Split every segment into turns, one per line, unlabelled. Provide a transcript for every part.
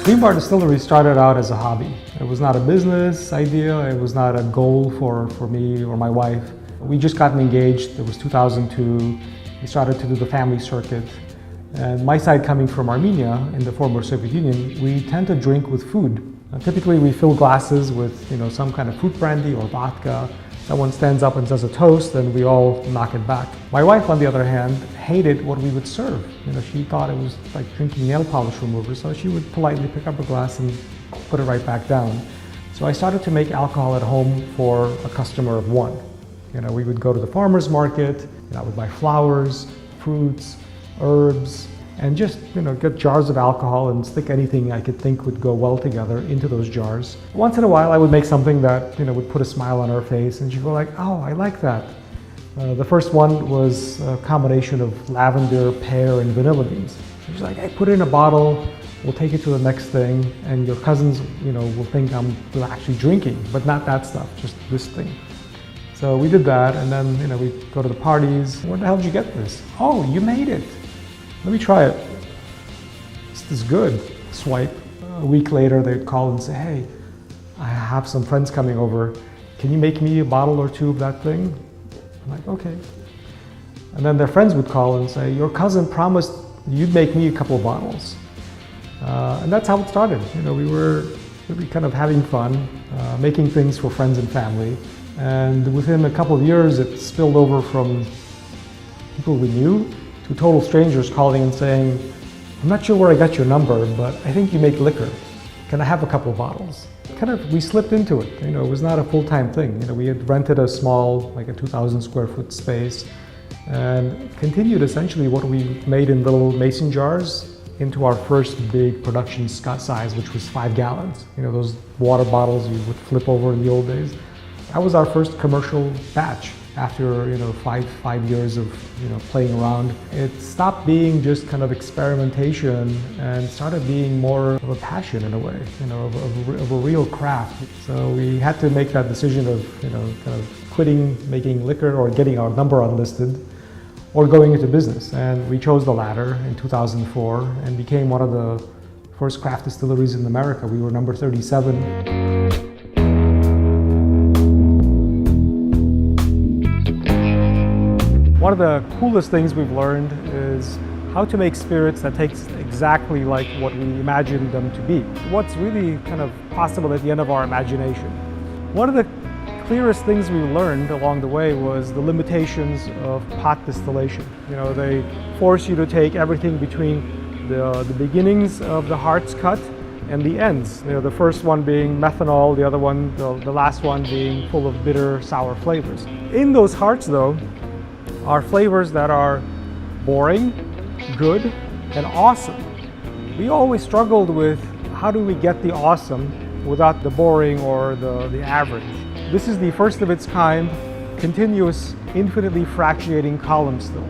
Greenbar Distillery started out as a hobby. It was not a business idea, it was not a goal for me or my wife. We just gotten engaged, it was 2002. We started to do the family circuit. And my side coming from Armenia, in the former Soviet Union, we tend to drink with food. Typically we fill glasses with some kind of fruit brandy or vodka. Someone stands up and does a toast and we all knock it back. My wife, on the other hand, hated what we would serve. She thought it was like drinking nail polish remover, so she would politely pick up a glass and put it right back down. So I started to make alcohol at home for a customer of one. We would go to the farmer's market, I would buy flowers, fruits, herbs, and just get jars of alcohol and stick anything I could think would go well together into those jars. Once in a while I would make something that would put a smile on her face and she'd go like, oh, I like that. The first one was a combination of lavender, pear, and vanilla beans. She's like, hey, put it in a bottle, we'll take it to the next thing, and your cousins will think I'm actually drinking, but not that stuff, just this thing. So we did that, and then we go to the parties. Where the hell did you get this? Oh, you made it. Let me try it. This is good. Swipe. A week later, they'd call and say, hey, I have some friends coming over. Can you make me a bottle or two of that thing? I'm like, okay. And then their friends would call and say, your cousin promised you'd make me a couple of bottles. And that's how it started. We were really kind of having fun, making things for friends and family. And within a couple of years, it spilled over from people we knew to total strangers calling and saying, I'm not sure where I got your number, but I think you make liquor. Can I have a couple of bottles? We slipped into it. It was not a full-time thing. We had rented a small, like a 2,000 square foot space, and continued essentially what we made in little mason jars into our first big production size, which was 5 gallons. Those water bottles you would flip over in the old days. That was our first commercial batch. After five years of playing around, it stopped being just kind of experimentation and started being more of a passion in a way, of a real craft. So we had to make that decision of kind of quitting making liquor or getting our number unlisted, or going into business. And we chose the latter in 2004 and became one of the first craft distilleries in America. We were number 37. One of the coolest things we've learned is how to make spirits that taste exactly like what we imagined them to be. What's really kind of possible at the end of our imagination. One of the clearest things we learned along the way was the limitations of pot distillation. They force you to take everything between the beginnings of the heart's cut and the ends. The first one being methanol, the other one, the last one being full of bitter, sour flavors. In those hearts though, are flavors that are boring, good, and awesome. We always struggled with how do we get the awesome without the boring or the average. This is the first of its kind, continuous, infinitely fractionating column still.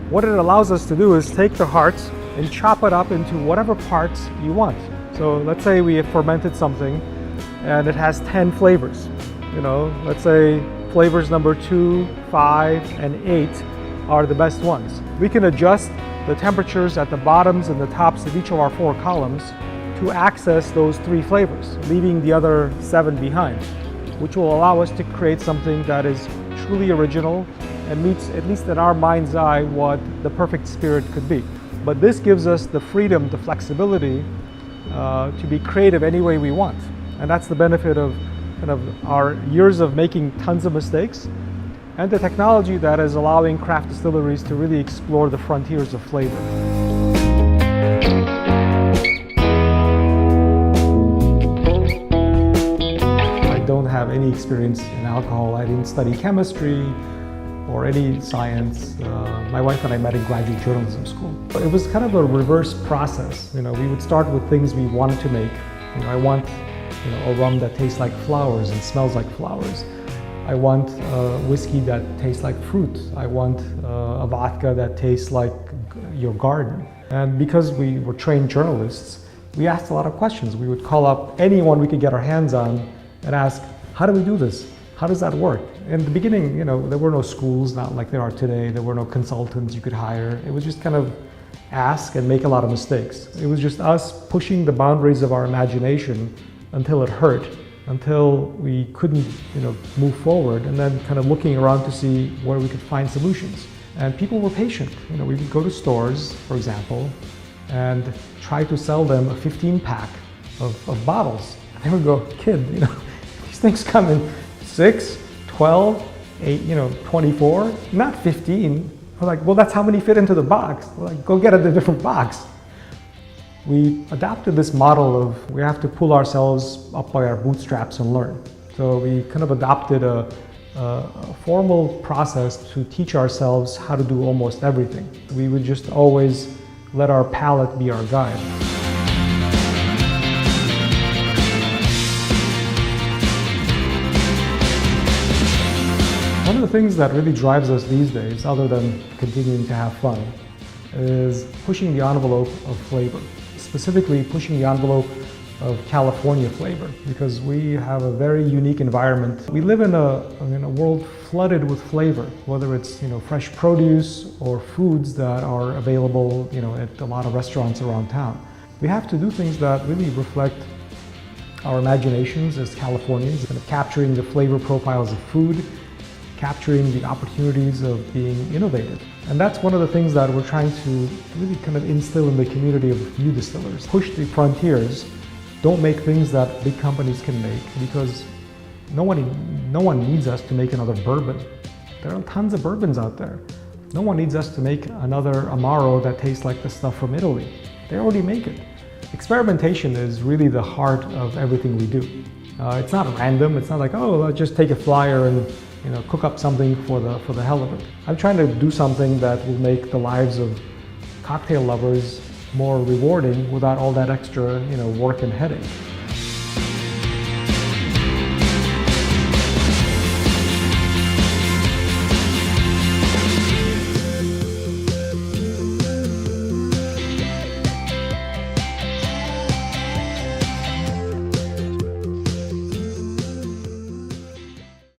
What it allows us to do is take the hearts and chop it up into whatever parts you want. So let's say we have fermented something and it has 10 flavors. Let's say flavors number 2, 5, and 8 are the best ones. We can adjust the temperatures at the bottoms and the tops of each of our 4 columns to access those 3 flavors, leaving the other 7 behind, which will allow us to create something that is truly original and meets, at least in our mind's eye, what the perfect spirit could be. But this gives us the freedom, the flexibility to be creative any way we want. And that's the benefit of our years of making tons of mistakes and the technology that is allowing craft distilleries to really explore the frontiers of flavor. I don't have any experience in alcohol. I didn't study chemistry or any science. My wife and I met in graduate journalism school. It was kind of a reverse process. We would start with things we wanted to make. I want a rum that tastes like flowers and smells like flowers. I want a whiskey that tastes like fruit. I want a vodka that tastes like your garden. And because we were trained journalists, we asked a lot of questions. We would call up anyone we could get our hands on and ask, how do we do this? How does that work? In the beginning, there were no schools, not like there are today. There were no consultants you could hire. It was just kind of ask and make a lot of mistakes. It was just us pushing the boundaries of our imagination until it hurt, until we couldn't, move forward, and then kind of looking around to see where we could find solutions. And people were patient. We would go to stores, for example, and try to sell them a 15-pack of bottles. And they would go, kid, these things come in 6, 12, 8, 24, not 15. We're like, well, that's how many fit into the box. We're like, go get a different box. We adapted this model of we have to pull ourselves up by our bootstraps and learn. So we kind of adopted a formal process to teach ourselves how to do almost everything. We would just always let our palate be our guide. One of the things that really drives us these days, other than continuing to have fun, is pushing the envelope of flavor. Specifically pushing the envelope of California flavor, because we have a very unique environment. We live in a world flooded with flavor, whether it's fresh produce or foods that are available at a lot of restaurants around town. We have to do things that really reflect our imaginations as Californians, kind of capturing the flavor profiles of food, capturing the opportunities of being innovative. And that's one of the things that we're trying to really kind of instill in the community of new distillers. Push the frontiers. Don't make things that big companies can make, because no one needs us to make another bourbon. There are tons of bourbons out there. No one needs us to make another Amaro that tastes like the stuff from Italy. They already make it. Experimentation is really the heart of everything we do. It's not random. It's not like, oh, I'll just take a flyer and cook up something for the hell of it. I'm trying to do something that will make the lives of cocktail lovers more rewarding without all that extra, work and headache.